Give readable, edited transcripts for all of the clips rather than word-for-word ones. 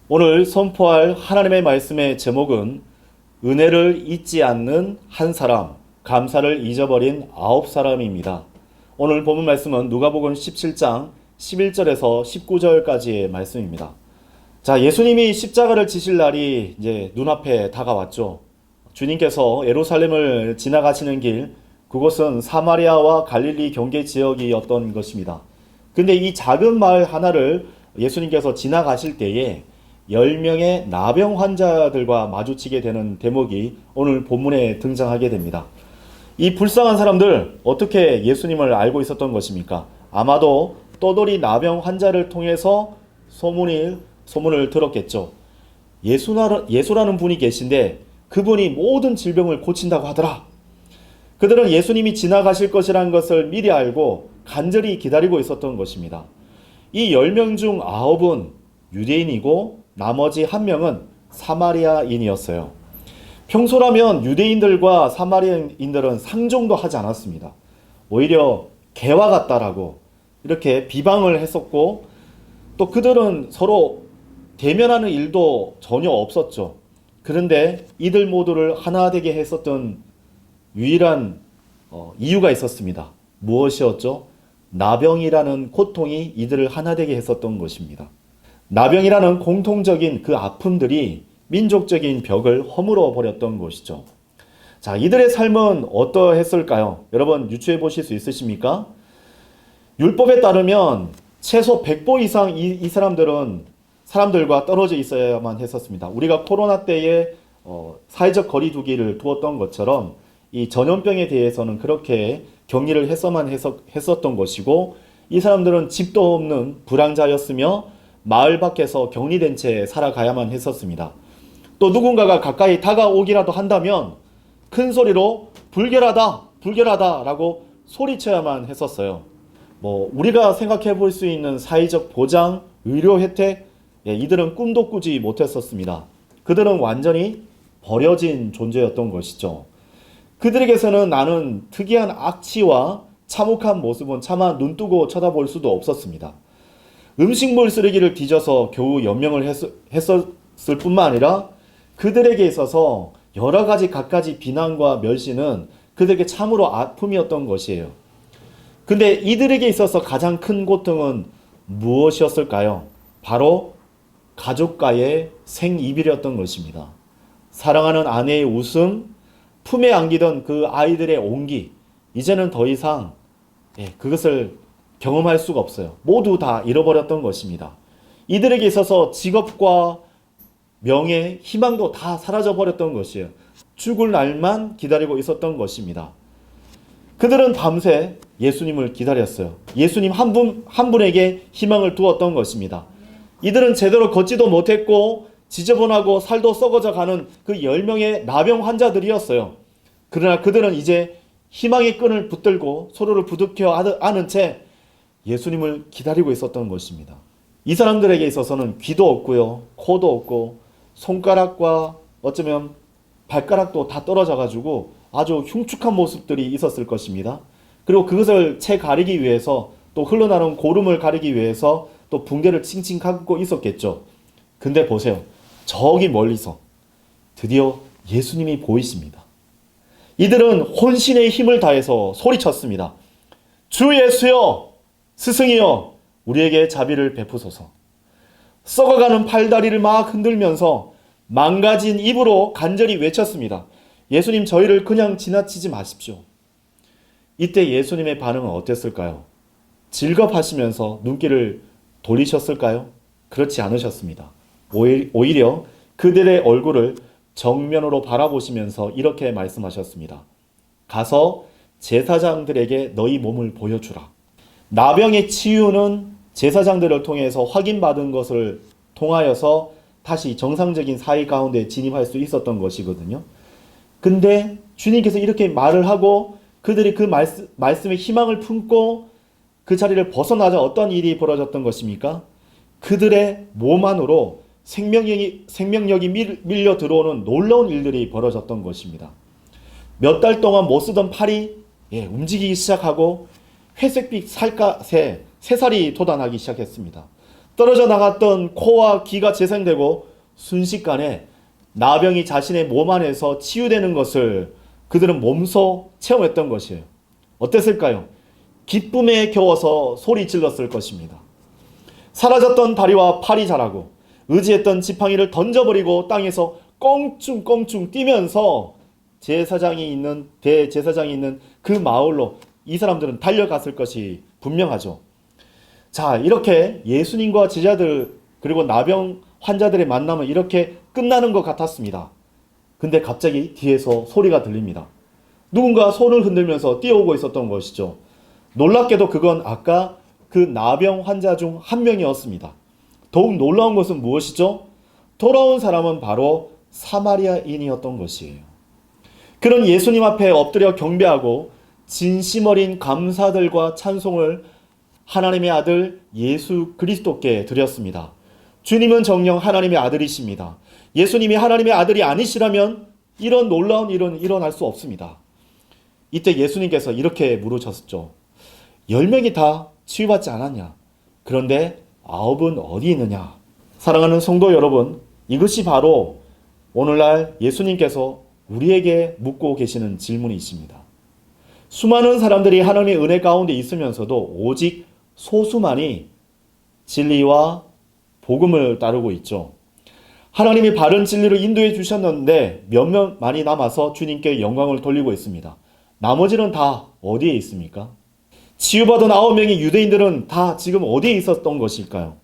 오늘 선포할 하나님의 말씀의 제목은 은혜를 잊지 않는 한 사람, 감사를 잊어버린 9사람입니다. 오늘 본문 말씀은 누가복음 17장 11절에서 19절까지의 말씀입니다. 자, 예수님이 십자가를 지실 날이 이제 눈앞에 다가왔죠. 주님께서 예루살렘을 지나가시는 길, 그곳은 사마리아와 갈릴리 경계 지역이었던 것입니다. 근데 이 작은 마을 하나를 예수님께서 지나가실 때에 10명의 나병 환자들과 마주치게 되는 대목이 오늘 본문에 등장하게 됩니다. 이 불쌍한 사람들 어떻게 예수님을 알고 있었던 것입니까? 아마도 떠돌이 나병 환자를 통해서 소문을 들었겠죠. 예수라는 분이 계신데 그분이 모든 질병을 고친다고 하더라. 그들은 예수님이 지나가실 것이라는 것을 미리 알고 간절히 기다리고 있었던 것입니다. 이 10명 중 9은 유대인이고 나머지 1명은 사마리아인이었어요. 평소라면 유대인들과 사마리아인들은 상종도 하지 않았습니다. 오히려 개와 같다라고 이렇게 비방을 했었고, 또 그들은 서로 대면하는 일도 전혀 없었죠. 그런데 이들 모두를 하나 되게 했었던 유일한 이유가 있었습니다. 무엇이었죠? 나병이라는 고통이 이들을 하나 되게 했었던 것입니다. 나병이라는 공통적인 그 아픔들이 민족적인 벽을 허물어 버렸던 것이죠. 자, 이들의 삶은 어떠했을까요? 여러분 유추해 보실 수 있으십니까? 율법에 따르면 최소 100보 이상 이 사람들과 떨어져 있어야만 했었습니다. 우리가 코로나 때에 사회적 거리두기를 두었던 것처럼 이 전염병에 대해서는 그렇게 격리를 했었던 것이고, 이 사람들은 집도 없는 불황자였으며 마을 밖에서 격리된 채 살아가야만 했었습니다. 또 누군가가 가까이 다가오기라도 한다면 큰 소리로 불결하다, 불결하다 라고 소리쳐야만 했었어요. 우리가 생각해 볼 수 있는 사회적 보장, 의료 혜택, 이들은 꿈도 꾸지 못했었습니다. 그들은 완전히 버려진 존재였던 것이죠. 그들에게서는 나는 특이한 악취와 참혹한 모습은 차마 눈뜨고 쳐다볼 수도 없었습니다. 음식물 쓰레기를 뒤져서 겨우 연명을 했었을 뿐만 아니라 그들에게 있어서 여러 가지 갖가지 비난과 멸시는 그들에게 참으로 아픔이었던 것이에요. 근데 이들에게 있어서 가장 큰 고통은 무엇이었을까요? 바로 가족과의 생이별이었던 것입니다. 사랑하는 아내의 웃음, 품에 안기던 그 아이들의 온기, 이제는 더 이상 그것을 경험할 수가 없어요. 모두 다 잃어버렸던 것입니다. 이들에게 있어서 직업과 명예, 희망도 다 사라져버렸던 것이에요. 죽을 날만 기다리고 있었던 것입니다. 그들은 밤새 예수님을 기다렸어요. 예수님 한 분에게 희망을 두었던 것입니다. 이들은 제대로 걷지도 못했고 지저분하고 살도 썩어져 가는 그 10명의 나병 환자들이었어요. 그러나 그들은 이제 희망의 끈을 붙들고 서로를 부둥켜 안은 채 예수님을 기다리고 있었던 것입니다. 이 사람들에게 있어서는 귀도 없고요, 코도 없고 손가락과 어쩌면 발가락도 다 떨어져 가지고 아주 흉측한 모습들이 있었을 것입니다. 그리고 그것을 채 가리기 위해서, 또 흘러나오는 고름을 가리기 위해서 또 붕대를 칭칭 감고 있었겠죠. 근데 보세요. 저기 멀리서 드디어 예수님이 보이십니다. 이들은 혼신의 힘을 다해서 소리쳤습니다. 주 예수여, 스승이여, 우리에게 자비를 베푸소서. 썩어가는 팔다리를 막 흔들면서 망가진 입으로 간절히 외쳤습니다. 예수님, 저희를 그냥 지나치지 마십시오. 이때 예수님의 반응은 어땠을까요? 질겁하시면서 눈길을 돌리셨을까요? 그렇지 않으셨습니다. 오히려 그들의 얼굴을 정면으로 바라보시면서 이렇게 말씀하셨습니다. 가서 제사장들에게 너희 몸을 보여주라. 나병의 치유는 제사장들을 통해서 확인받은 것을 통하여서 다시 정상적인 사회 가운데 진입할 수 있었던 것이거든요. 근데 주님께서 이렇게 말을 하고 그들이 그 말씀에 희망을 품고 그 자리를 벗어나자 어떤 일이 벌어졌던 것입니까? 그들의 몸 안으로 생명력이 밀려 들어오는 놀라운 일들이 벌어졌던 것입니다. 몇 달 동안 못 쓰던 팔이 움직이기 시작하고 회색빛 살갗에 새살이 돋아나기 시작했습니다. 떨어져 나갔던 코와 귀가 재생되고 순식간에 나병이 자신의 몸 안에서 치유되는 것을 그들은 몸소 체험했던 것이에요. 어땠을까요? 기쁨에 겨워서 소리 질렀을 것입니다. 사라졌던 다리와 팔이 자라고 의지했던 지팡이를 던져버리고 땅에서 껑충껑충 뛰면서 대제사장이 있는 그 마을로 이 사람들은 달려갔을 것이 분명하죠. 자, 이렇게 예수님과 제자들 그리고 나병 환자들의 만남은 이렇게 끝나는 것 같았습니다. 근데 갑자기 뒤에서 소리가 들립니다. 누군가 손을 흔들면서 뛰어오고 있었던 것이죠. 놀랍게도 그건 아까 그 나병 환자 중 한 명이었습니다. 더욱 놀라운 것은 무엇이죠? 돌아온 사람은 바로 사마리아인이었던 것이에요. 그런 예수님 앞에 엎드려 경배하고 진심 어린 감사들과 찬송을 하나님의 아들 예수 그리스도께 드렸습니다. 주님은 정녕 하나님의 아들이십니다. 예수님이 하나님의 아들이 아니시라면 이런 놀라운 일은 일어날 수 없습니다. 이때 예수님께서 이렇게 물으셨죠. 10명이 다 치유받지 않았냐? 그런데 9은 어디 있느냐? 사랑하는 성도 여러분, 이것이 바로 오늘날 예수님께서 우리에게 묻고 계시는 질문이 있습니다. 수많은 사람들이 하나님의 은혜 가운데 있으면서도 오직 소수만이 진리와 복음을 따르고 있죠. 하나님이 바른 진리를 인도해 주셨는데 몇몇만이 남아서 주님께 영광을 돌리고 있습니다. 나머지는 다 어디에 있습니까? 치유받은 9명의 유대인들은 다 지금 어디에 있었던 것일까요?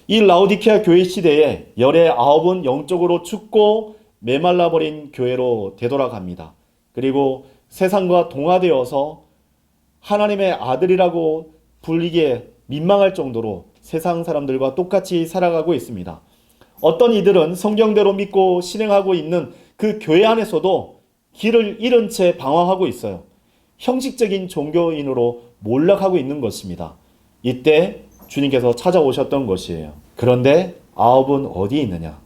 이 라오디케아 교회 시대에 열의 9은 영적으로 죽고 메말라버린 교회로 되돌아갑니다. 그리고 세상과 동화되어서 하나님의 아들이라고 불리기에 민망할 정도로 세상 사람들과 똑같이 살아가고 있습니다. 어떤 이들은 성경대로 믿고 실행하고 있는 그 교회 안에서도 길을 잃은 채 방황하고 있어요. 형식적인 종교인으로 몰락하고 있는 것입니다. 이때 주님께서 찾아오셨던 것이에요. 그런데 9은 어디에 있느냐?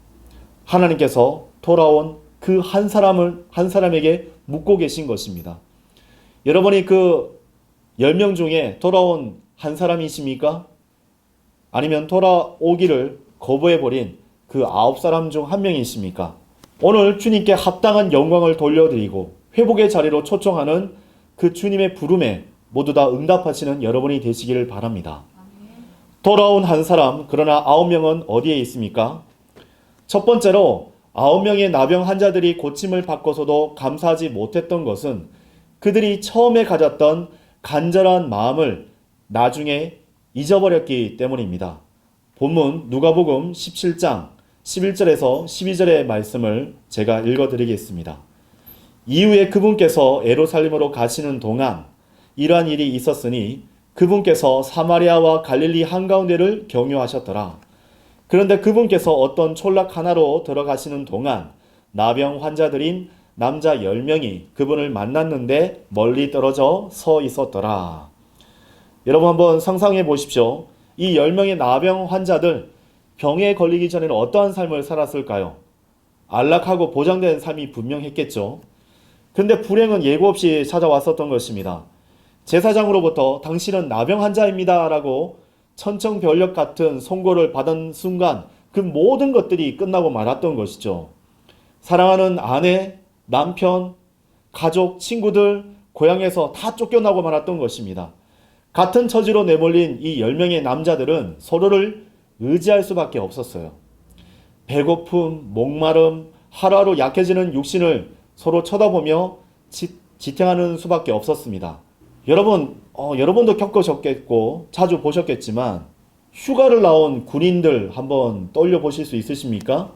하나님께서 돌아온 그 한 사람에게 묻고 계신 것입니다. 여러분이 그 10명 중에 돌아온 한 사람이십니까? 아니면 돌아오기를 거부해버린 그 9사람 중 한 명이십니까? 오늘 주님께 합당한 영광을 돌려드리고 회복의 자리로 초청하는 그 주님의 부름에 모두 다 응답하시는 여러분이 되시기를 바랍니다. 돌아온 한 사람, 그러나 9명은 어디에 있습니까? 첫 번째로 9명의 나병 환자들이 고침을 받고서도 감사하지 못했던 것은 그들이 처음에 가졌던 간절한 마음을 나중에 잊어버렸기 때문입니다. 본문 누가복음 17장 11절에서 12절의 말씀을 제가 읽어드리겠습니다. 이후에 그분께서 예루살렘으로 가시는 동안 이러한 일이 있었으니 그분께서 사마리아와 갈릴리 한가운데를 경유하셨더라. 그런데 그분께서 어떤 촌락 하나로 들어가시는 동안 나병 환자들인 남자 10명이 그분을 만났는데 멀리 떨어져 서 있었더라. 여러분 한번 상상해 보십시오. 이 10명의 나병 환자들, 병에 걸리기 전에는 어떠한 삶을 살았을까요? 안락하고 보장된 삶이 분명했겠죠. 근데 불행은 예고 없이 찾아왔었던 것입니다. 제사장으로부터 당신은 나병 환자입니다 라고 천청별력 같은 선고를 받은 순간 그 모든 것들이 끝나고 말았던 것이죠. 사랑하는 아내, 남편, 가족, 친구들, 고향에서 다 쫓겨나고 말았던 것입니다. 같은 처지로 내몰린 이 10명의 남자들은 서로를 의지할 수밖에 없었어요. 배고픔, 목마름, 하루하루 약해지는 육신을 서로 쳐다보며 지탱하는 수밖에 없었습니다. 여러분도 겪으셨겠고 자주 보셨겠지만 휴가를 나온 군인들 한번 떠올려 보실 수 있으십니까?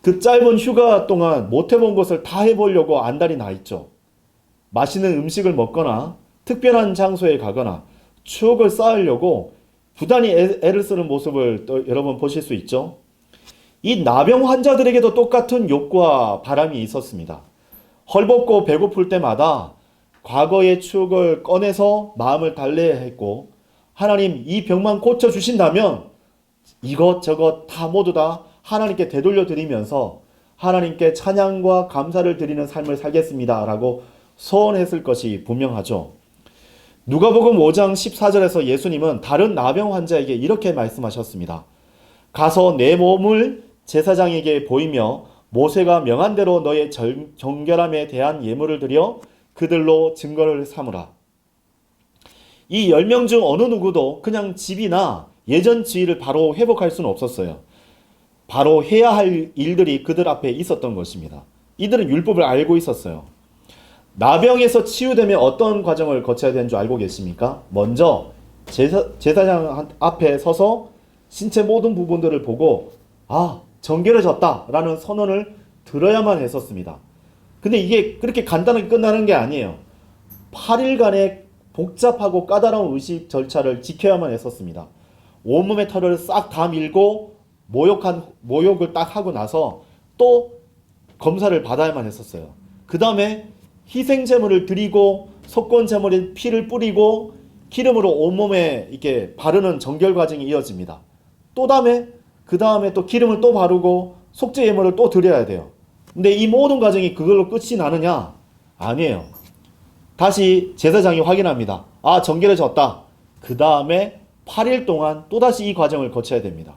그 짧은 휴가 동안 못 해본 것을 다 해보려고 안달이 나 있죠. 맛있는 음식을 먹거나 특별한 장소에 가거나 추억을 쌓으려고 부단히 애를 쓰는 모습을 또 여러분 보실 수 있죠. 이 나병 환자들에게도 똑같은 욕구와 바람이 있었습니다. 헐벗고 배고플 때마다 과거의 추억을 꺼내서 마음을 달래야 했고, 하나님 이 병만 고쳐주신다면 이것저것 다 모두 다 하나님께 되돌려 드리면서 하나님께 찬양과 감사를 드리는 삶을 살겠습니다 라고 소원했을 것이 분명하죠. 누가복음 5장 14절에서 예수님은 다른 나병 환자에게 이렇게 말씀하셨습니다. 가서 내 몸을 제사장에게 보이며 모세가 명한 대로 너의 정결함에 대한 예물을 드려 그들로 증거를 삼으라. 이 10명 중 어느 누구도 그냥 집이나 예전 지위를 바로 회복할 수는 없었어요. 바로 해야 할 일들이 그들 앞에 있었던 것입니다. 이들은 율법을 알고 있었어요. 나병에서 치유되면 어떤 과정을 거쳐야 되는 줄 알고 계십니까? 먼저 제사장 앞에 서서 신체 모든 부분들을 보고 정결해졌다 라는 선언을 들어야만 했었습니다. 근데 이게 그렇게 간단하게 끝나는 게 아니에요. 8일간의 복잡하고 까다로운 의식 절차를 지켜야만 했었습니다. 온몸의 털을 싹 다 밀고 모욕을 딱 하고 나서 또 검사를 받아야만 했었어요. 그 다음에 희생제물을 드리고 속건제물인 피를 뿌리고 기름으로 온몸에 이렇게 바르는 정결 과정이 이어집니다. 그 다음에 또 기름을 또 바르고 속죄 예물을 또 드려야 돼요. 근데 이 모든 과정이 그걸로 끝이 나느냐? 아니에요. 다시 제사장이 확인합니다. 정결해졌다. 그 다음에 8일 동안 또다시 이 과정을 거쳐야 됩니다.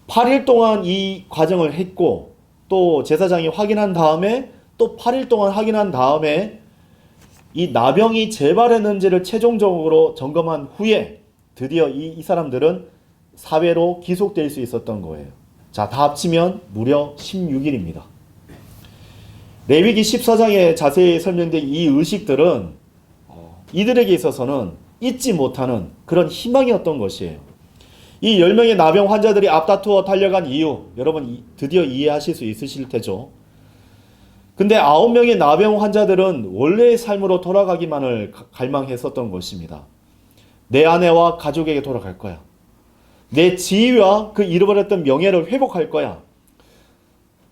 8일 동안 이 과정을 했고 또 제사장이 확인한 다음에 또 8일 동안 확인한 다음에 이 나병이 재발했는지를 최종적으로 점검한 후에 드디어 이 사람들은 사회로 기속될 수 있었던 거예요. 자, 다 합치면 무려 16일입니다. 레위기 14장에 자세히 설명된 이 의식들은 이들에게 있어서는 잊지 못하는 그런 희망이었던 것이에요. 이 10명의 나병 환자들이 앞다투어 달려간 이유, 여러분 드디어 이해하실 수 있으실 테죠. 근데 9명의 나병 환자들은 원래의 삶으로 돌아가기만을 갈망했었던 것입니다. 내 아내와 가족에게 돌아갈 거야. 내 지위와 그 잃어버렸던 명예를 회복할 거야.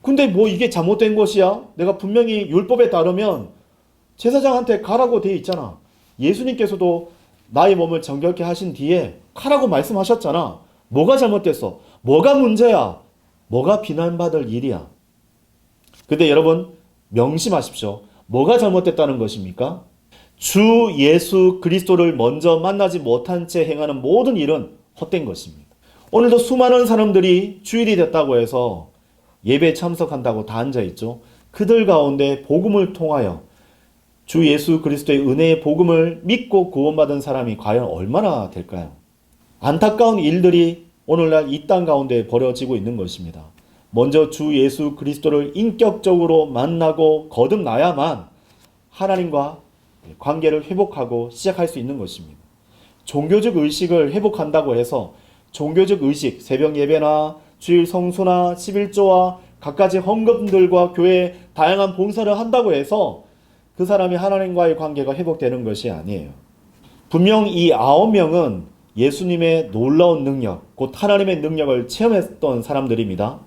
근데 뭐 이게 잘못된 것이야? 내가 분명히 율법에 따르면 제사장한테 가라고 되어 있잖아. 예수님께서도 나의 몸을 정결케 하신 뒤에 가라고 말씀하셨잖아. 뭐가 잘못됐어? 뭐가 문제야? 뭐가 비난받을 일이야? 근데 여러분 명심하십시오. 뭐가 잘못됐다는 것입니까? 주 예수 그리스도를 먼저 만나지 못한 채 행하는 모든 일은 헛된 것입니다. 오늘도 수많은 사람들이 주일이 됐다고 해서 예배에 참석한다고 다 앉아있죠. 그들 가운데 복음을 통하여 주 예수 그리스도의 은혜의 복음을 믿고 구원받은 사람이 과연 얼마나 될까요? 안타까운 일들이 오늘날 이 땅 가운데 벌어지고 있는 것입니다. 먼저 주 예수 그리스도를 인격적으로 만나고 거듭나야만 하나님과 관계를 회복하고 시작할 수 있는 것입니다. 종교적 의식을 회복한다고 해서 종교적 의식, 새벽 예배나 주일 성수나 11조와 갖가지 헌금들과 교회의 다양한 봉사를 한다고 해서 그 사람이 하나님과의 관계가 회복되는 것이 아니에요. 분명 이 9명은 예수님의 놀라운 능력, 곧 하나님의 능력을 체험했던 사람들입니다.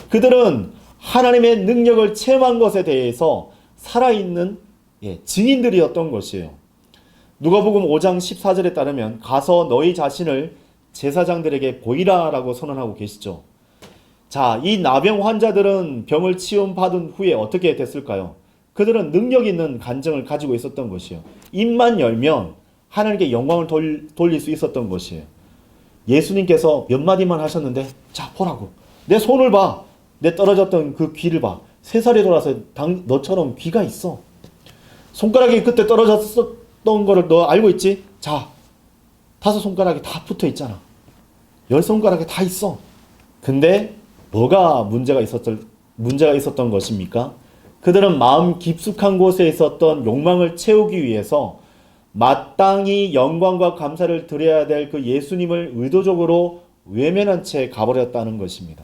그들은 하나님의 능력을 체험한 것에 대해서 살아있는 증인들이었던 것이에요. 누가복음 5장 14절에 따르면 가서 너희 자신을 제사장들에게 보이라 라고 선언하고 계시죠. 자, 이 나병 환자들은 병을 치유받은 후에 어떻게 됐을까요? 그들은 능력 있는 간증을 가지고 있었던 것이에요. 입만 열면 하나님께 영광을 돌릴 수 있었던 것이에요. 예수님께서 몇 마디만 하셨는데 자 보라고. 내 손을 봐. 내 떨어졌던 그 귀를 봐. 3살이 돌아서 너처럼 귀가 있어. 손가락이 그때 떨어졌었던 거를 너 알고 있지? 자, 5 손가락이 다 붙어 있잖아. 10 손가락이 다 있어. 근데 뭐가 문제가 있었던 것입니까? 그들은 마음 깊숙한 곳에 있었던 욕망을 채우기 위해서 마땅히 영광과 감사를 드려야 될 그 예수님을 의도적으로 외면한 채 가버렸다는 것입니다.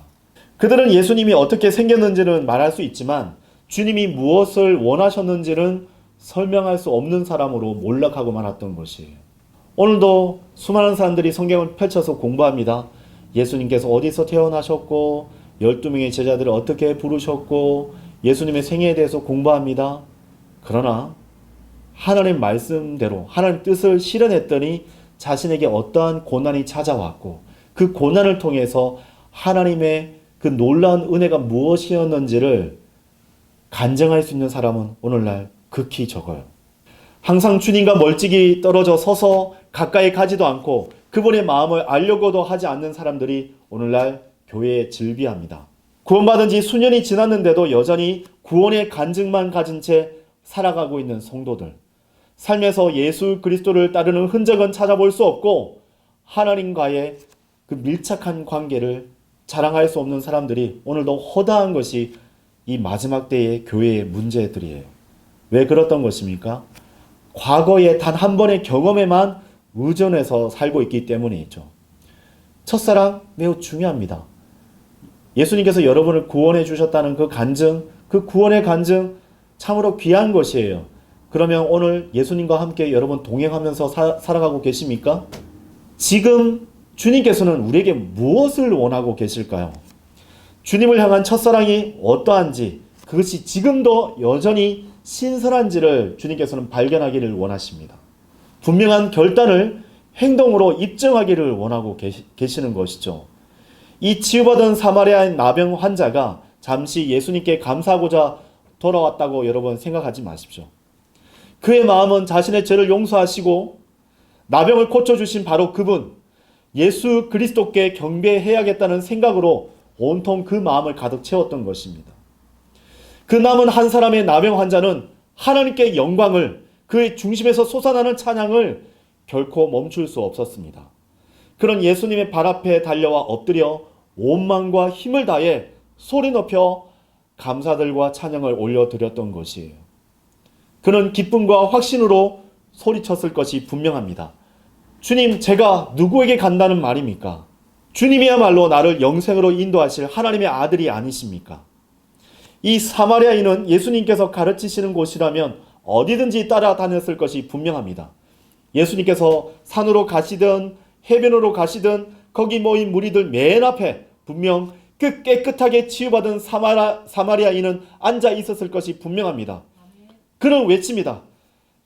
그들은 예수님이 어떻게 생겼는지는 말할 수 있지만 주님이 무엇을 원하셨는지는 설명할 수 없는 사람으로 몰락하고 말았던 것이에요. 오늘도 수많은 사람들이 성경을 펼쳐서 공부합니다. 예수님께서 어디서 태어나셨고 12명의 제자들을 어떻게 부르셨고 예수님의 생애에 대해서 공부합니다. 그러나 하나님 말씀대로 하나님 뜻을 실현했더니 자신에게 어떠한 고난이 찾아왔고 그 고난을 통해서 하나님의 그 놀라운 은혜가 무엇이었는지를 간증할 수 있는 사람은 오늘날 극히 적어요. 항상 주님과 멀찍이 떨어져 서서 가까이 가지도 않고 그분의 마음을 알려고도 하지 않는 사람들이 오늘날 교회에 즐비합니다. 구원받은 지 수년이 지났는데도 여전히 구원의 간증만 가진 채 살아가고 있는 성도들. 삶에서 예수 그리스도를 따르는 흔적은 찾아볼 수 없고 하나님과의 그 밀착한 관계를 자랑할 수 없는 사람들이 오늘도 허다한 것이 이 마지막 때의 교회의 문제들이에요. 왜 그랬던 것입니까? 과거의 단 한 번의 경험에만 의존해서 살고 있기 때문이죠. 첫사랑 매우 중요합니다. 예수님께서 여러분을 구원해 주셨다는 그 간증, 그 구원의 간증 참으로 귀한 것이에요. 그러면 오늘 예수님과 함께 여러분 동행하면서 살아가고 계십니까? 지금 주님께서는 우리에게 무엇을 원하고 계실까요? 주님을 향한 첫사랑이 어떠한지, 그것이 지금도 여전히 신선한지를 주님께서는 발견하기를 원하십니다. 분명한 결단을 행동으로 입증하기를 원하고 계시는 것이죠. 이 치유받은 사마리아인 나병 환자가 잠시 예수님께 감사하고자 돌아왔다고 여러분 생각하지 마십시오. 그의 마음은 자신의 죄를 용서하시고 나병을 고쳐주신 바로 그분, 예수 그리스도께 경배해야겠다는 생각으로 온통 그 마음을 가득 채웠던 것입니다. 그 남은 한 사람의 나병 환자는 하나님께 영광을, 그의 중심에서 솟아나는 찬양을 결코 멈출 수 없었습니다. 그런 예수님의 발 앞에 달려와 엎드려 온 마음과 힘을 다해 소리 높여 감사들과 찬양을 올려드렸던 것이에요. 그는 기쁨과 확신으로 소리쳤을 것이 분명합니다. 주님, 제가 누구에게 간다는 말입니까? 주님이야말로 나를 영생으로 인도하실 하나님의 아들이 아니십니까? 이 사마리아인은 예수님께서 가르치시는 곳이라면 어디든지 따라다녔을 것이 분명합니다. 예수님께서 산으로 가시든 해변으로 가시든 거기 모인 무리들 맨 앞에 분명 그 깨끗하게 치유받은 사마리아인은 앉아 있었을 것이 분명합니다. 그는 외칩니다.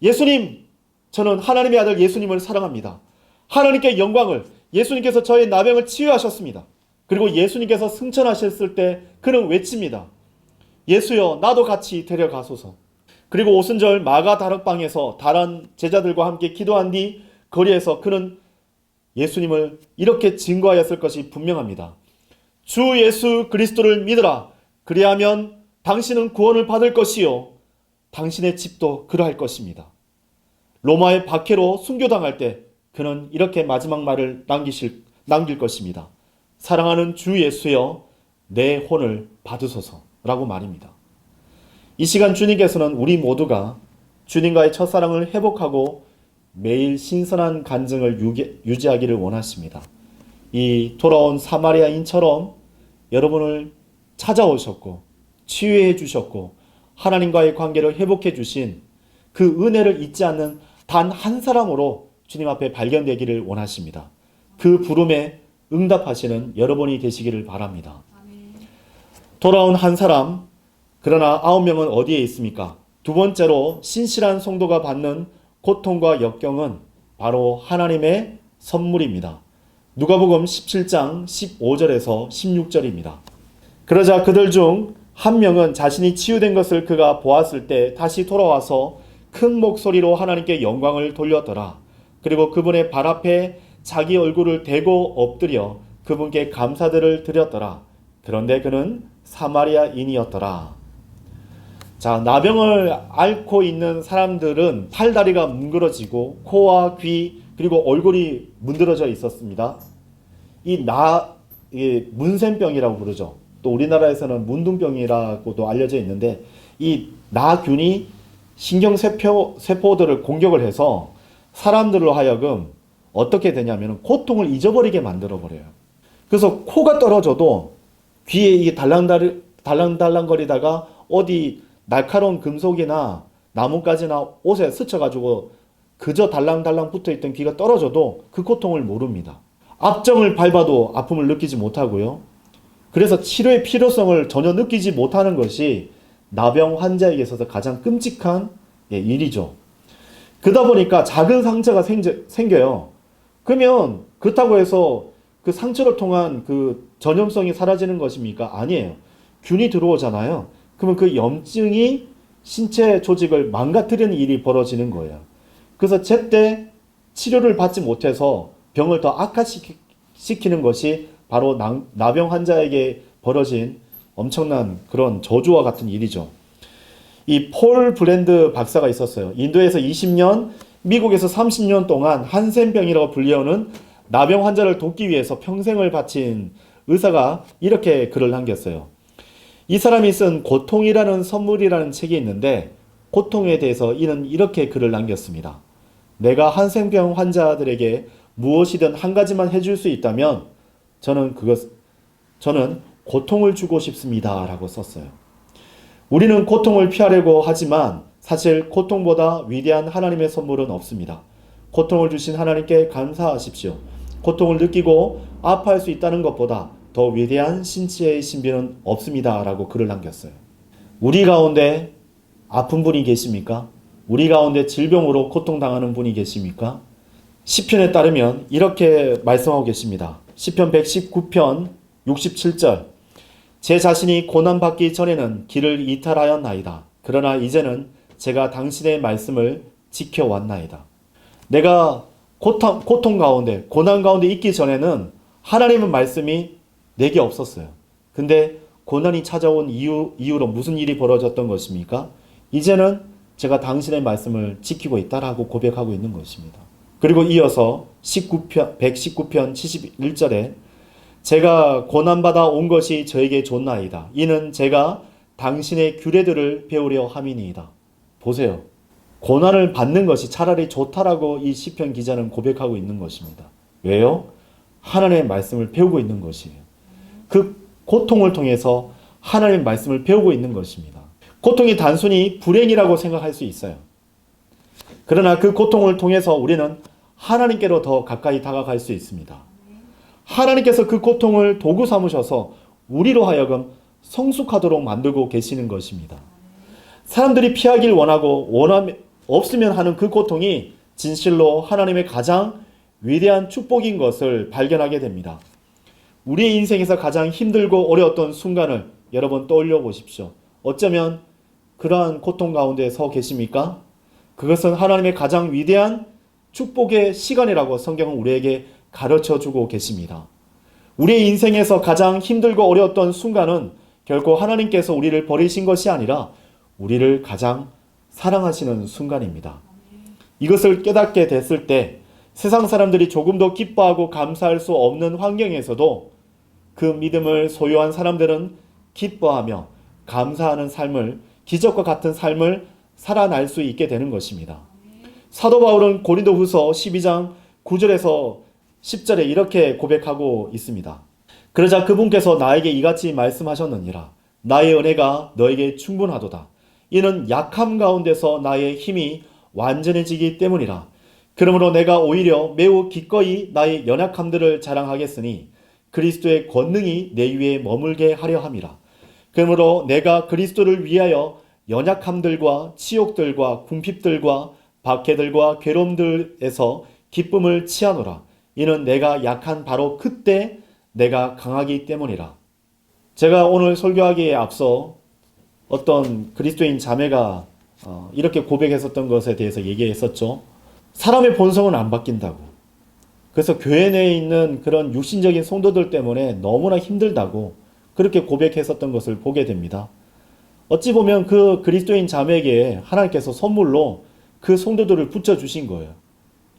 예수님, 저는 하나님의 아들 예수님을 사랑합니다. 하나님께 영광을, 예수님께서 저의 나병을 치유하셨습니다. 그리고 예수님께서 승천하셨을 때 그는 외칩니다. 예수여, 나도 같이 데려가소서. 그리고 오순절 마가 다락방에서 다른 제자들과 함께 기도한 뒤 거리에서 그는 예수님을 이렇게 증거하였을 것이 분명합니다. 주 예수 그리스도를 믿으라. 그리하면 당신은 구원을 받을 것이요 당신의 집도 그러할 것입니다. 로마의 박해로 순교당할 때 그는 이렇게 마지막 말을 남길 것입니다. 사랑하는 주 예수여, 내 혼을 받으소서라고 말입니다. 이 시간 주님께서는 우리 모두가 주님과의 첫사랑을 회복하고 매일 신선한 간증을 유지하기를 원하십니다. 이 돌아온 사마리아인처럼 여러분을 찾아오셨고 치유해 주셨고 하나님과의 관계를 회복해 주신 그 은혜를 잊지 않는 단 한 사람으로 주님 앞에 발견되기를 원하십니다. 그 부름에 응답하시는 여러분이 되시기를 바랍니다. 돌아온 한 사람, 그러나 9명은 어디에 있습니까? 두 번째로 신실한 성도가 받는 고통과 역경은 바로 하나님의 선물입니다. 누가복음 17장 15절에서 16절입니다. 그러자 그들 중 한 명은 자신이 치유된 것을 그가 보았을 때 다시 돌아와서 큰 목소리로 하나님께 영광을 돌렸더라. 그리고 그분의 발 앞에 자기 얼굴을 대고 엎드려 그분께 감사들을 드렸더라. 그런데 그는 사마리아인이었더라. 자, 나병을 앓고 있는 사람들은 팔다리가 뭉그러지고 코와 귀 그리고 얼굴이 문드러져 있었습니다. 이 문센병이라고 부르죠. 또 우리나라에서는 문둥병이라고도 알려져 있는데 이 나균이 신경세포들을 공격을 해서 사람들로 하여금 어떻게 되냐면 고통을 잊어버리게 만들어버려요. 그래서 코가 떨어져도 귀에 이게 달랑달랑거리다가 어디 날카로운 금속이나 나뭇가지나 옷에 스쳐가지고 그저 달랑달랑 붙어있던 귀가 떨어져도 그 고통을 모릅니다. 압정을 밟아도 아픔을 느끼지 못하고요. 그래서 치료의 필요성을 전혀 느끼지 못하는 것이 나병 환자에게 있어서 가장 끔찍한 일이죠. 그러다 보니까 작은 상처가 생겨요. 그러면 그렇다고 해서 그 상처를 통한 그 전염성이 사라지는 것입니까? 아니에요. 균이 들어오잖아요. 그러면 그 염증이 신체 조직을 망가뜨리는 일이 벌어지는 거예요. 그래서 제때 치료를 받지 못해서 병을 더 악화시키는 것이 바로 나병 환자에게 벌어진 엄청난 그런 저주와 같은 일이죠. 이 폴 브랜드 박사가 있었어요. 인도에서 20년, 미국에서 30년 동안 한센병이라고 불리우는 나병 환자를 돕기 위해서 평생을 바친 의사가 이렇게 글을 남겼어요. 이 사람이 쓴 고통이라는 선물이라는 책이 있는데 고통에 대해서 이는 이렇게 글을 남겼습니다. 내가 한센병 환자들에게 무엇이든 한 가지만 해줄 수 있다면 저는 고통을 주고 싶습니다. 라고 썼어요. 우리는 고통을 피하려고 하지만 사실 고통보다 위대한 하나님의 선물은 없습니다. 고통을 주신 하나님께 감사하십시오. 고통을 느끼고 아파할 수 있다는 것보다 더 위대한 신치의 신비는 없습니다. 라고 글을 남겼어요. 우리 가운데 아픈 분이 계십니까? 우리 가운데 질병으로 고통당하는 분이 계십니까? 시편에 따르면 이렇게 말씀하고 계십니다. 시편 119편 67절 제 자신이 고난받기 전에는 길을 이탈하였나이다. 그러나 이제는 제가 당신의 말씀을 지켜왔나이다. 내가 고통 가운데 고난 가운데 있기 전에는 하나님의 말씀이 내게 없었어요. 근데 고난이 찾아온 이후로 무슨 일이 벌어졌던 것입니까? 이제는 제가 당신의 말씀을 지키고 있다라고 고백하고 있는 것입니다. 그리고 이어서 119편 71절에 제가 고난받아 온 것이 저에게 좋나이다. 이는 제가 당신의 규례들을 배우려 함이니이다. 보세요. 고난을 받는 것이 차라리 좋다라고 이 시편 기자는 고백하고 있는 것입니다. 왜요? 하나님의 말씀을 배우고 있는 것이에요. 그 고통을 통해서 하나님의 말씀을 배우고 있는 것입니다. 고통이 단순히 불행이라고 생각할 수 있어요. 그러나 그 고통을 통해서 우리는 하나님께로 더 가까이 다가갈 수 있습니다. 하나님께서 그 고통을 도구 삼으셔서 우리로 하여금 성숙하도록 만들고 계시는 것입니다. 사람들이 피하길 원하고 없으면 하는 그 고통이 진실로 하나님의 가장 위대한 축복인 것을 발견하게 됩니다. 우리의 인생에서 가장 힘들고 어려웠던 순간을 여러분 떠올려 보십시오. 어쩌면 그러한 고통 가운데 서 계십니까? 그것은 하나님의 가장 위대한 축복의 시간이라고 성경은 우리에게 가르쳐주고 계십니다. 우리의 인생에서 가장 힘들고 어려웠던 순간은 결코 하나님께서 우리를 버리신 것이 아니라 우리를 가장 사랑하시는 순간입니다. 이것을 깨닫게 됐을 때 세상 사람들이 조금 더 기뻐하고 감사할 수 없는 환경에서도 그 믿음을 소유한 사람들은 기뻐하며 감사하는 삶을, 기적과 같은 삶을 살아날 수 있게 되는 것입니다. 사도 바울은 고린도후서 12장 9절에서 10절에 이렇게 고백하고 있습니다. 그러자 그분께서 나에게 이같이 말씀하셨느니라. 나의 은혜가 너에게 충분하도다. 이는 약함 가운데서 나의 힘이 완전해지기 때문이라. 그러므로 내가 오히려 매우 기꺼이 나의 연약함들을 자랑하겠으니 그리스도의 권능이 내 위에 머물게 하려 함이라. 그러므로 내가 그리스도를 위하여 연약함들과 치욕들과 궁핍들과 박해들과 괴로움들에서 기쁨을 취하노라. 이는 내가 약한 바로 그때 내가 강하기 때문이라. 제가 오늘 설교하기에 앞서 어떤 그리스도인 자매가 이렇게 고백했었던 것에 대해서 얘기했었죠. 사람의 본성은 안 바뀐다고. 그래서 교회 내에 있는 그런 육신적인 성도들 때문에 너무나 힘들다고 그렇게 고백했었던 것을 보게 됩니다. 어찌 보면 그 그리스도인 자매에게 하나님께서 선물로 그 성도들을 붙여주신 거예요.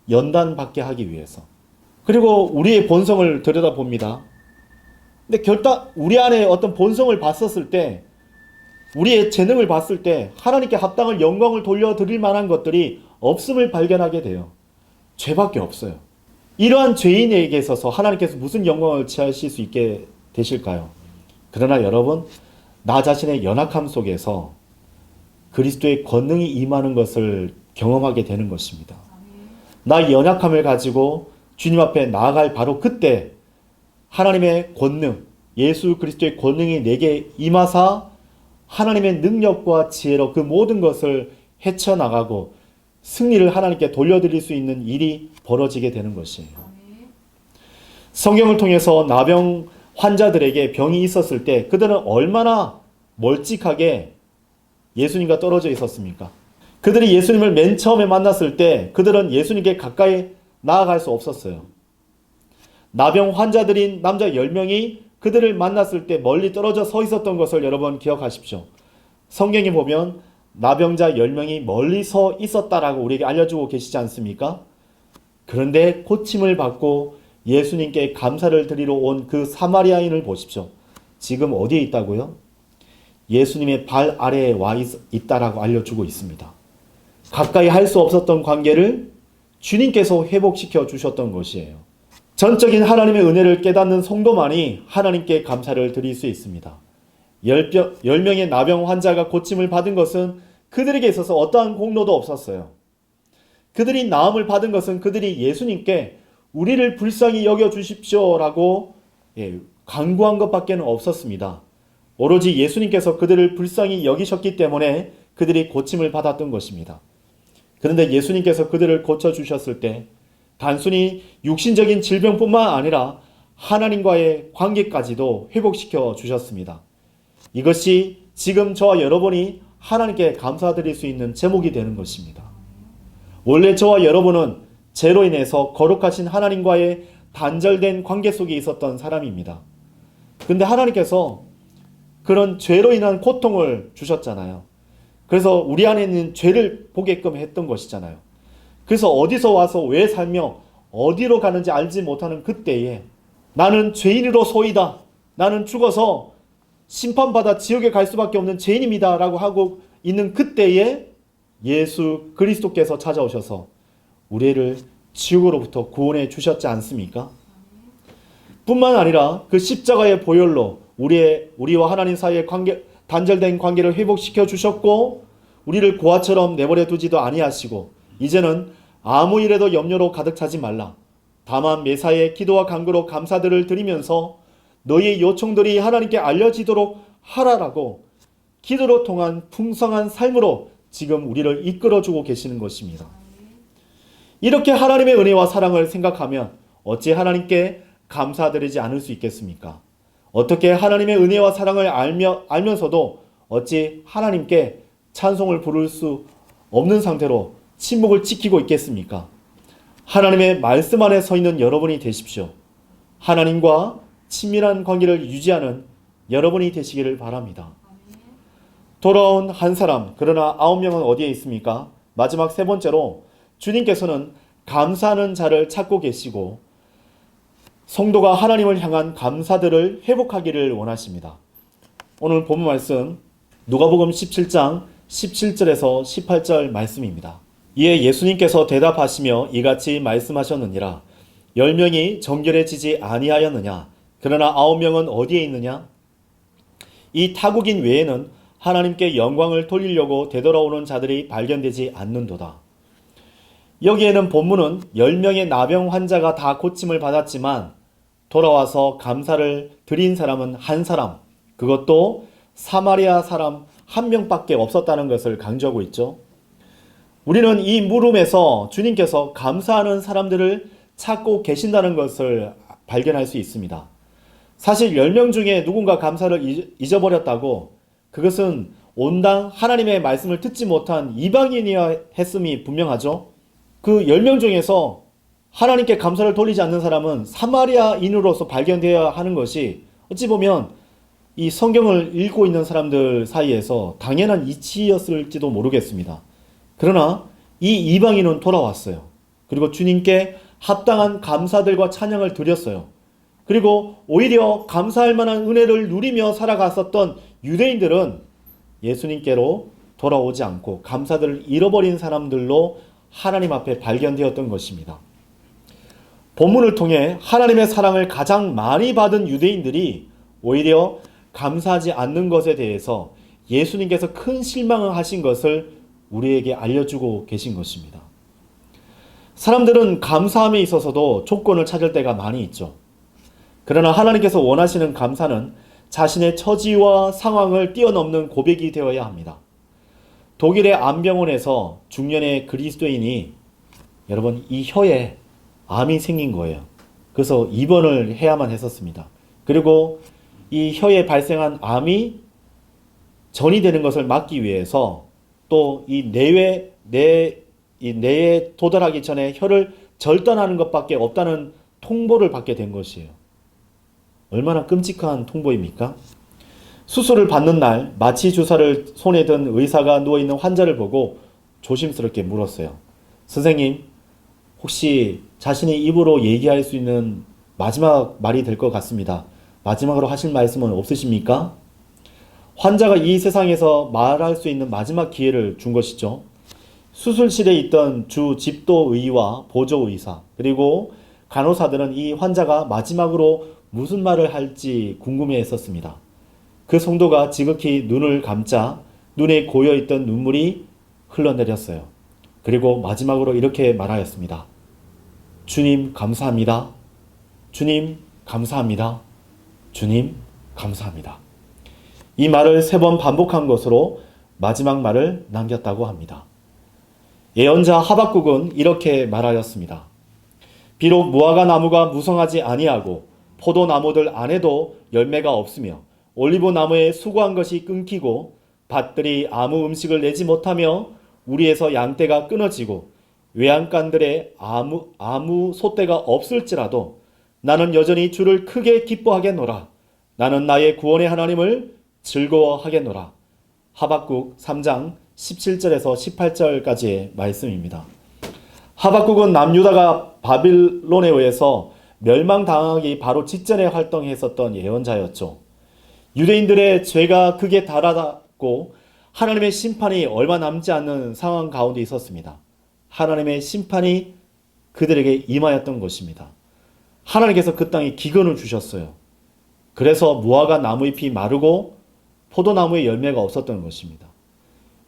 연단받게 하기 위해서. 그리고 우리의 본성을 들여다봅니다. 근데 결단 우리 안에 어떤 본성을 봤었을 때, 우리의 재능을 봤을 때 하나님께 합당한 영광을 돌려드릴 만한 것들이 없음을 발견하게 돼요. 죄밖에 없어요. 이러한 죄인에게 있어서 하나님께서 무슨 영광을 취하실 수 있게 되실까요? 그러나 여러분, 나 자신의 연약함 속에서 그리스도의 권능이 임하는 것을 경험하게 되는 것입니다. 나의 연약함을 가지고 주님 앞에 나아갈 바로 그때 하나님의 권능, 예수 그리스도의 권능이 내게 임하사 하나님의 능력과 지혜로 그 모든 것을 헤쳐나가고 승리를 하나님께 돌려드릴 수 있는 일이 벌어지게 되는 것이에요. 성경을 통해서 나병 환자들에게 병이 있었을 때 그들은 얼마나 멀찍하게 예수님과 떨어져 있었습니까? 그들이 예수님을 맨 처음에 만났을 때 그들은 예수님께 가까이 나아갈 수 없었어요. 나병 환자들인 남자 10명이 그들을 만났을 때 멀리 떨어져 서 있었던 것을 여러분 기억하십시오. 성경에 보면 나병자 10명이 멀리 서 있었다라고 우리에게 알려주고 계시지 않습니까? 그런데 고침을 받고 예수님께 감사를 드리러 온 그 사마리아인을 보십시오. 지금 어디에 있다고요? 예수님의 발 아래에 와 있다라고 알려주고 있습니다. 가까이 할 수 없었던 관계를 주님께서 회복시켜 주셨던 것이에요. 전적인 하나님의 은혜를 깨닫는 성도만이 하나님께 감사를 드릴 수 있습니다. 10명의 나병 환자가 고침을 받은 것은 그들에게 있어서 어떠한 공로도 없었어요. 그들이 나음을 받은 것은 그들이 예수님께 우리를 불쌍히 여겨주십시오라고 간구한 것밖에 없었습니다. 오로지 예수님께서 그들을 불쌍히 여기셨기 때문에 그들이 고침을 받았던 것입니다. 그런데 예수님께서 그들을 고쳐주셨을 때 단순히 육신적인 질병뿐만 아니라 하나님과의 관계까지도 회복시켜 주셨습니다. 이것이 지금 저와 여러분이 하나님께 감사드릴 수 있는 제목이 되는 것입니다. 원래 저와 여러분은 죄로 인해서 거룩하신 하나님과의 단절된 관계 속에 있었던 사람입니다. 근데 하나님께서 그런 죄로 인한 고통을 주셨잖아요. 그래서 우리 안에 있는 죄를 보게끔 했던 것이잖아요. 그래서 어디서 와서 왜 살며 어디로 가는지 알지 못하는 그때에 나는 죄인으로 소이다. 나는 죽어서 심판받아 지옥에 갈 수밖에 없는 죄인입니다. 라고 하고 있는 그때에 예수 그리스도께서 찾아오셔서 우리를 지옥으로부터 구원해 주셨지 않습니까? 뿐만 아니라 그 십자가의 보혈로 우리와 하나님 사이의 단절된 관계를 회복시켜 주셨고 우리를 고아처럼 내버려 두지도 아니하시고 이제는 아무 일에도 염려로 가득 차지 말라. 다만 매사에 기도와 간구로 감사들을 드리면서 너희의 요청들이 하나님께 알려지도록 하라라고 기도로 통한 풍성한 삶으로 지금 우리를 이끌어주고 계시는 것입니다. 이렇게 하나님의 은혜와 사랑을 생각하면 어찌 하나님께 감사드리지 않을 수 있겠습니까? 어떻게 하나님의 은혜와 사랑을 알면서도 어찌 하나님께 찬송을 부를 수 없는 상태로 침묵을 지키고 있겠습니까? 하나님의 말씀 안에 서 있는 여러분이 되십시오. 하나님과 친밀한 관계를 유지하는 여러분이 되시기를 바랍니다. 돌아온 한 사람, 그러나 9명은 어디에 있습니까? 마지막 세 번째로 주님께서는 감사하는 자를 찾고 계시고 성도가 하나님을 향한 감사들을 회복하기를 원하십니다. 오늘 본문 말씀 누가복음 17장 17절에서 18절 말씀입니다. 이에 예수님께서 대답하시며 이같이 말씀하셨느니라. 10명이 정결해지지 아니하였느냐? 그러나 9명은 어디에 있느냐? 이 타국인 외에는 하나님께 영광을 돌리려고 되돌아오는 자들이 발견되지 않는도다. 여기에는 본문은 10명의 나병 환자가 다 고침을 받았지만 돌아와서 감사를 드린 사람은 한 사람, 그것도 사마리아 사람 한 명밖에 없었다는 것을 강조하고 있죠. 우리는 이 물음에서 주님께서 감사하는 사람들을 찾고 계신다는 것을 발견할 수 있습니다. 사실 10명 중에 누군가 감사를 잊어버렸다고 그것은 온당 하나님의 말씀을 듣지 못한 이방인이어야 했음이 분명하죠. 그 10명 중에서 하나님께 감사를 돌리지 않는 사람은 사마리아인으로서 발견되어야 하는 것이 어찌 보면 이 성경을 읽고 있는 사람들 사이에서 당연한 이치였을지도 모르겠습니다. 그러나 이 이방인은 돌아왔어요. 그리고 주님께 합당한 감사들과 찬양을 드렸어요. 그리고 오히려 감사할 만한 은혜를 누리며 살아갔었던 유대인들은 예수님께로 돌아오지 않고 감사들을 잃어버린 사람들로 하나님 앞에 발견되었던 것입니다. 본문을 통해 하나님의 사랑을 가장 많이 받은 유대인들이 오히려 감사하지 않는 것에 대해서 예수님께서 큰 실망을 하신 것을 우리에게 알려주고 계신 것입니다. 사람들은 감사함에 있어서도 조건을 찾을 때가 많이 있죠. 그러나 하나님께서 원하시는 감사는 자신의 처지와 상황을 뛰어넘는 고백이 되어야 합니다. 독일의 암병원에서 중년의 그리스도인이 여러분 이 혀에 암이 생긴 거예요. 그래서 입원을 해야만 했었습니다. 그리고 이 혀에 발생한 암이 전이되는 것을 막기 위해서 또 이 뇌에 도달하기 전에 혀를 절단하는 것밖에 없다는 통보를 받게 된 것이에요. 얼마나 끔찍한 통보입니까? 수술을 받는 날 마취 주사를 손에 든 의사가 누워있는 환자를 보고 조심스럽게 물었어요. 선생님, 혹시 자신의 입으로 얘기할 수 있는 마지막 말이 될 것 같습니다. 마지막으로 하실 말씀은 없으십니까? 환자가 이 세상에서 말할 수 있는 마지막 기회를 준 것이죠. 수술실에 있던 주 집도의와 보조의사 그리고 간호사들은 이 환자가 마지막으로 무슨 말을 할지 궁금해했었습니다. 그 성도가 지극히 눈을 감자 눈에 고여있던 눈물이 흘러내렸어요. 그리고 마지막으로 이렇게 말하였습니다. 주님 감사합니다. 주님 감사합니다. 주님 감사합니다. 이 말을 3번 반복한 것으로 마지막 말을 남겼다고 합니다. 예언자 하박국은 이렇게 말하였습니다. 비록 무화과 나무가 무성하지 아니하고 포도나무들 안에도 열매가 없으며 올리브 나무에 수고한 것이 끊기고 밭들이 아무 음식을 내지 못하며 우리에서 양떼가 끊어지고 외양간들에 아무 소떼가 없을지라도 나는 여전히 주를 크게 기뻐하겠노라. 나는 나의 구원의 하나님을 즐거워하겠노라. 하박국 3장 17절에서 18절까지의 말씀입니다. 하박국은 남유다가 바빌론에 의해서 멸망당하기 바로 직전에 활동했었던 예언자였죠. 유대인들의 죄가 크게 달아났고 하나님의 심판이 얼마 남지 않는 상황 가운데 있었습니다. 하나님의 심판이 그들에게 임하였던 것입니다. 하나님께서 그 땅에 기근을 주셨어요. 그래서 무화과 나무잎이 마르고 포도나무에 열매가 없었던 것입니다.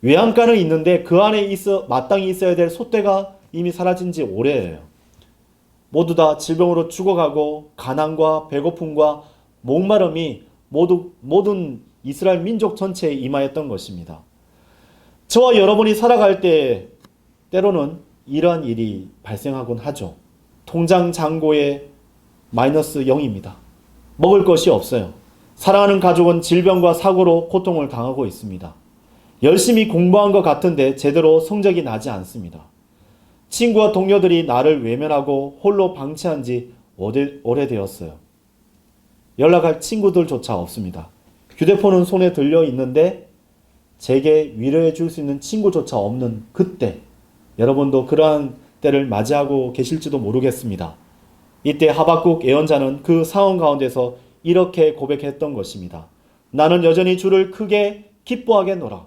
외양간은 있는데 그 안에 마땅히 있어야 될 소떼가 이미 사라진 지 오래예요. 모두 다 질병으로 죽어가고 가난과 배고픔과 목마름이 모든 이스라엘 민족 전체에 임하였던 것입니다. 저와 여러분이 살아갈 때 때로는 이러한 일이 발생하곤 하죠. 통장 잔고에 마이너스 0입니다. 먹을 것이 없어요. 사랑하는 가족은 질병과 사고로 고통을 당하고 있습니다. 열심히 공부한 것 같은데 제대로 성적이 나지 않습니다. 친구와 동료들이 나를 외면하고 홀로 방치한 지 오래되었어요. 연락할 친구들조차 없습니다. 휴대폰은 손에 들려 있는데 제게 위로해 줄 수 있는 친구조차 없는 그때, 여러분도 그러한 때를 맞이하고 계실지도 모르겠습니다. 이때 하박국 예언자는 그 상황 가운데서 이렇게 고백했던 것입니다. 나는 여전히 주를 크게 기뻐하겠노라.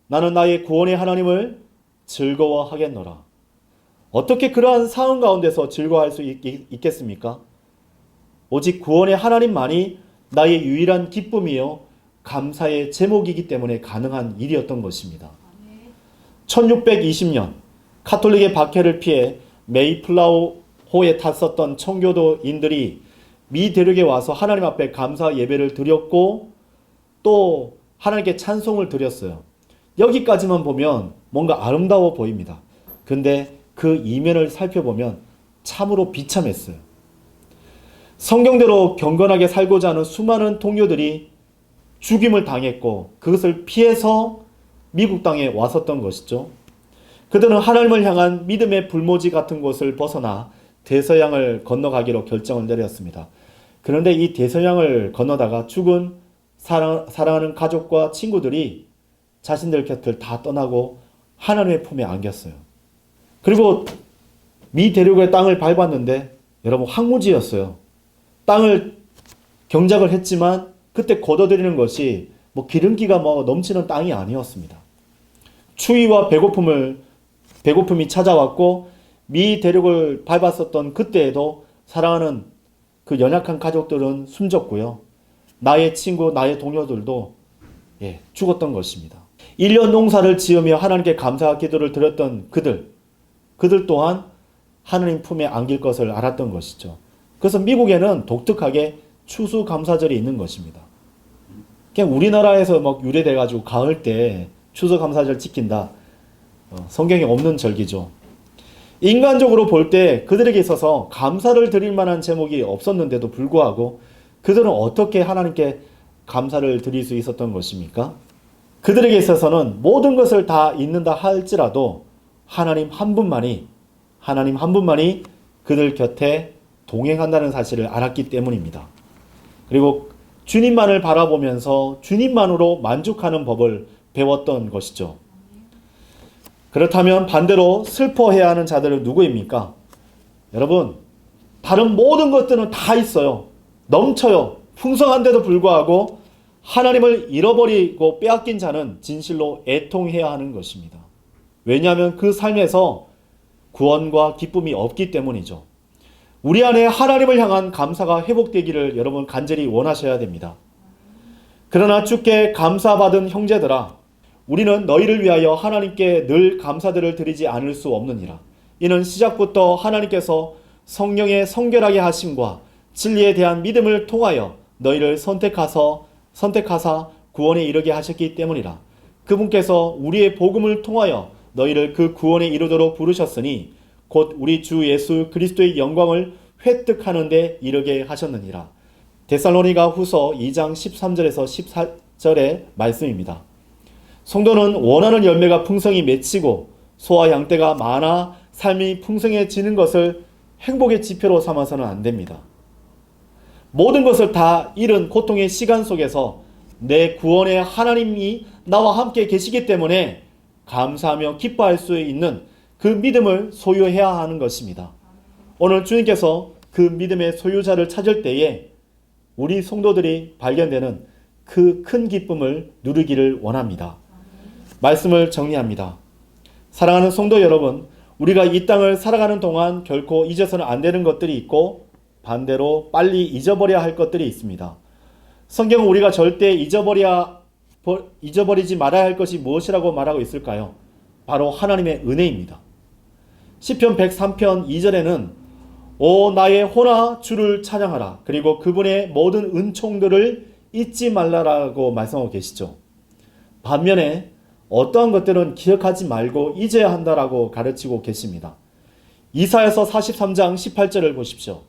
나는 나의 구원의 하나님을 즐거워하겠노라. 어떻게 그러한 상황 가운데서 즐거워할 수 있겠습니까? 오직 구원의 하나님만이 나의 유일한 기쁨이요 감사의 제목이기 때문에 가능한 일이었던 것입니다. 1620년 카톨릭의 박해를 피해 메이플라워호에 탔었던 청교도인들이 미 대륙에 와서 하나님 앞에 감사 예배를 드렸고 또 하나님께 찬송을 드렸어요. 여기까지만 보면 뭔가 아름다워 보입니다. 근데 그 이면을 살펴보면 참으로 비참했어요. 성경대로 경건하게 살고자 하는 수많은 동료들이 죽임을 당했고 그것을 피해서 미국 땅에 왔었던 것이죠. 그들은 하나님을 향한 믿음의 불모지 같은 곳을 벗어나 대서양을 건너가기로 결정을 내렸습니다. 그런데 이 대서양을 건너다가 죽은 사랑하는 가족과 친구들이 자신들 곁을 다 떠나고 하나님의 품에 안겼어요. 그리고 미 대륙의 땅을 밟았는데 여러분 황무지였어요. 땅을 경작을 했지만 그때 걷어들이는 것이 기름기가 넘치는 땅이 아니었습니다. 추위와 배고픔이 찾아왔고 미 대륙을 밟았었던 그때에도 사랑하는 그 연약한 가족들은 숨졌고요. 나의 친구, 나의 동료들도 죽었던 것입니다. 1년 농사를 지으며 하나님께 감사 기도를 드렸던 그들 또한 하나님 품에 안길 것을 알았던 것이죠. 그래서 미국에는 독특하게 추수감사절이 있는 것입니다. 그냥 우리나라에서 유래돼가지고 가을 때 추수감사절 지킨다. 성경에 없는 절기죠. 인간적으로 볼 때 그들에게 있어서 감사를 드릴 만한 제목이 없었는데도 불구하고 그들은 어떻게 하나님께 감사를 드릴 수 있었던 것입니까? 그들에게 있어서는 모든 것을 다 잊는다 할지라도 하나님 한 분만이 그들 곁에 동행한다는 사실을 알았기 때문입니다. 그리고 주님만을 바라보면서 주님만으로 만족하는 법을 배웠던 것이죠. 그렇다면 반대로 슬퍼해야 하는 자들은 누구입니까? 여러분, 다른 모든 것들은 다 있어요. 넘쳐요. 풍성한데도 불구하고 하나님을 잃어버리고 빼앗긴 자는 진실로 애통해야 하는 것입니다. 왜냐하면 그 삶에서 구원과 기쁨이 없기 때문이죠. 우리 안에 하나님을 향한 감사가 회복되기를 여러분 간절히 원하셔야 됩니다. 그러나 주께 감사받은 형제들아, 우리는 너희를 위하여 하나님께 늘 감사들을 드리지 않을 수 없느니라. 이는 시작부터 하나님께서 성령의 성결하게 하심과 진리에 대한 믿음을 통하여 너희를 선택하사 구원에 이르게 하셨기 때문이라. 그분께서 우리의 복음을 통하여 너희를 그 구원에 이르도록 부르셨으니 곧 우리 주 예수 그리스도의 영광을 획득하는 데 이르게 하셨느니라. 데살로니가 후서 2장 13절에서 14절의 말씀입니다. 성도는 원하는 열매가 풍성히 맺히고 소와 양떼가 많아 삶이 풍성해지는 것을 행복의 지표로 삼아서는 안 됩니다. 모든 것을 다 잃은 고통의 시간 속에서 내 구원의 하나님이 나와 함께 계시기 때문에 감사하며 기뻐할 수 있는 그 믿음을 소유해야 하는 것입니다. 오늘 주님께서 그 믿음의 소유자를 찾을 때에 우리 성도들이 발견되는 그 큰 기쁨을 누리기를 원합니다. 말씀을 정리합니다. 사랑하는 성도 여러분, 우리가 이 땅을 살아가는 동안 결코 잊어서는 안 되는 것들이 있고 반대로 빨리 잊어버려야 할 것들이 있습니다. 성경은 우리가 절대 잊어버리지 말아야 할 것이 무엇이라고 말하고 있을까요? 바로 하나님의 은혜입니다. 시편 103편 2절에는 오 나의 혼아 주를 찬양하라. 그리고 그분의 모든 은총들을 잊지 말라라고 말씀하고 계시죠. 반면에 어떠한 것들은 기억하지 말고 잊어야 한다라고 가르치고 계십니다. 이사야서 43장 18절을 보십시오.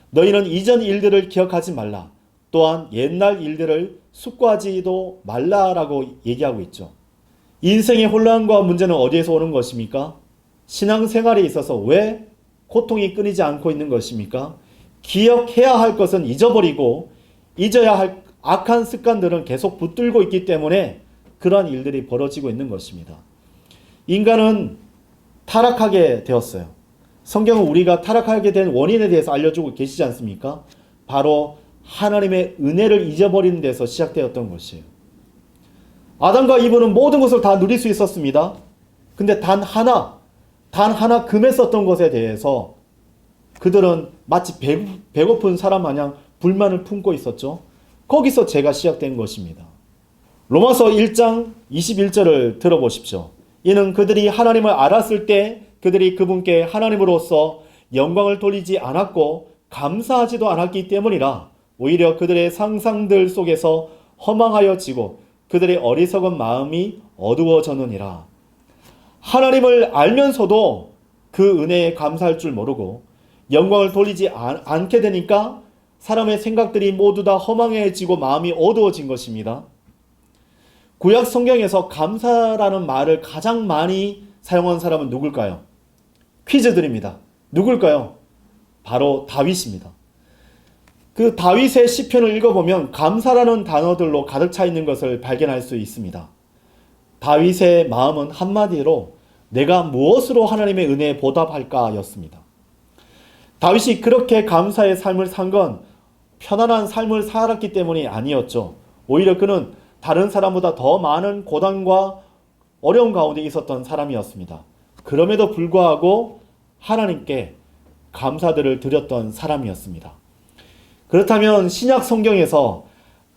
너희는 이전 일들을 기억하지 말라. 또한 옛날 일들을 숙고하지도 말라라고 얘기하고 있죠. 인생의 혼란과 문제는 어디에서 오는 것입니까? 신앙생활에 있어서 왜 고통이 끊이지 않고 있는 것입니까? 기억해야 할 것은 잊어버리고 잊어야 할 악한 습관들은 계속 붙들고 있기 때문에 그러한 일들이 벌어지고 있는 것입니다. 인간은 타락하게 되었어요. 성경은 우리가 타락하게 된 원인에 대해서 알려주고 계시지 않습니까? 바로 하나님의 은혜를 잊어버리는 데서 시작되었던 것이에요. 아담과 이브는 모든 것을 다 누릴 수 있었습니다. 근데 단 하나 금했었던 것에 대해서 그들은 마치 배고픈 사람 마냥 불만을 품고 있었죠. 거기서 죄가 시작된 것입니다. 로마서 1장 21절을 들어보십시오. 이는 그들이 하나님을 알았을 때 그들이 그분께 하나님으로서 영광을 돌리지 않았고 감사하지도 않았기 때문이라. 오히려 그들의 상상들 속에서 허망하여지고 그들의 어리석은 마음이 어두워졌느니라. 하나님을 알면서도 그 은혜에 감사할 줄 모르고 영광을 돌리지 않게 되니까 사람의 생각들이 모두 다 허망해지고 마음이 어두워진 것입니다. 구약 성경에서 감사라는 말을 가장 많이 사용한 사람은 누굴까요? 퀴즈 드립니다. 누굴까요? 바로 다윗입니다. 그 다윗의 시편을 읽어보면 감사라는 단어들로 가득 차 있는 것을 발견할 수 있습니다. 다윗의 마음은 한마디로 내가 무엇으로 하나님의 은혜에 보답할까 였습니다. 다윗이 그렇게 감사의 삶을 산 건 편안한 삶을 살았기 때문이 아니었죠. 오히려 그는 다른 사람보다 더 많은 고난과 어려움 가운데 있었던 사람이었습니다. 그럼에도 불구하고 하나님께 감사들을 드렸던 사람이었습니다. 그렇다면 신약 성경에서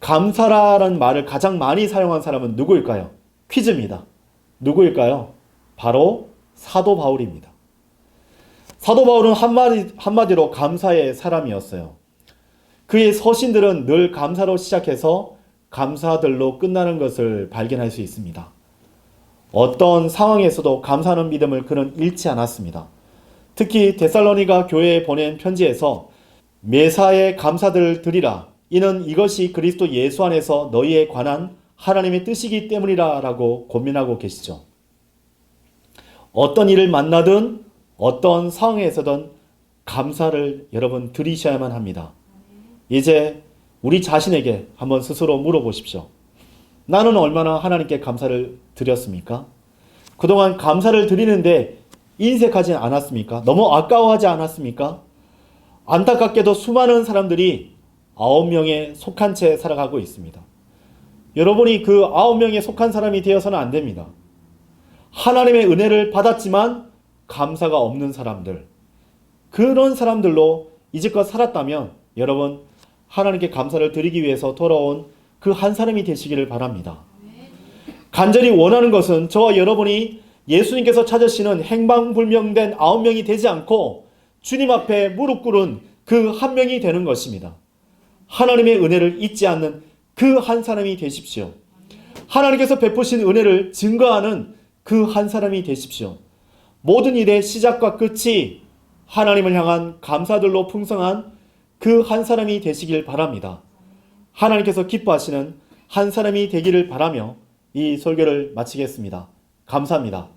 감사라는 말을 가장 많이 사용한 사람은 누구일까요? 퀴즈입니다. 누구일까요? 바로 사도 바울입니다. 사도 바울은 한마디로 감사의 사람이었어요. 그의 서신들은 늘 감사로 시작해서 감사들로 끝나는 것을 발견할 수 있습니다. 어떤 상황에서도 감사하는 믿음을 그는 잃지 않았습니다. 특히 데살로니가 교회에 보낸 편지에서 매사에 감사들을 드리라. 이는 이것이 그리스도 예수 안에서 너희에 관한 하나님의 뜻이기 때문이라고 고민하고 계시죠. 어떤 일을 만나든 어떤 상황에서든 감사를 여러분 드리셔야만 합니다. 이제 우리 자신에게 한번 스스로 물어보십시오. 나는 얼마나 하나님께 감사를 드렸습니까? 그동안 감사를 드리는데 인색하지 않았습니까? 너무 아까워하지 않았습니까? 안타깝게도 수많은 사람들이 9명에 속한 채 살아가고 있습니다. 여러분이 그 9명에 속한 사람이 되어서는 안 됩니다. 하나님의 은혜를 받았지만 감사가 없는 사람들, 그런 사람들로 이제껏 살았다면 여러분 하나님께 감사를 드리기 위해서 돌아온 그 한 사람이 되시기를 바랍니다. 간절히 원하는 것은 저와 여러분이 예수님께서 찾으시는 행방불명된 9명이 되지 않고 주님 앞에 무릎 꿇은 그 한 명이 되는 것입니다. 하나님의 은혜를 잊지 않는 그 한 사람이 되십시오. 하나님께서 베푸신 은혜를 증거하는 그 한 사람이 되십시오. 모든 일의 시작과 끝이 하나님을 향한 감사들로 풍성한 그 한 사람이 되시길 바랍니다. 하나님께서 기뻐하시는 한 사람이 되기를 바라며 이 설교를 마치겠습니다. 감사합니다.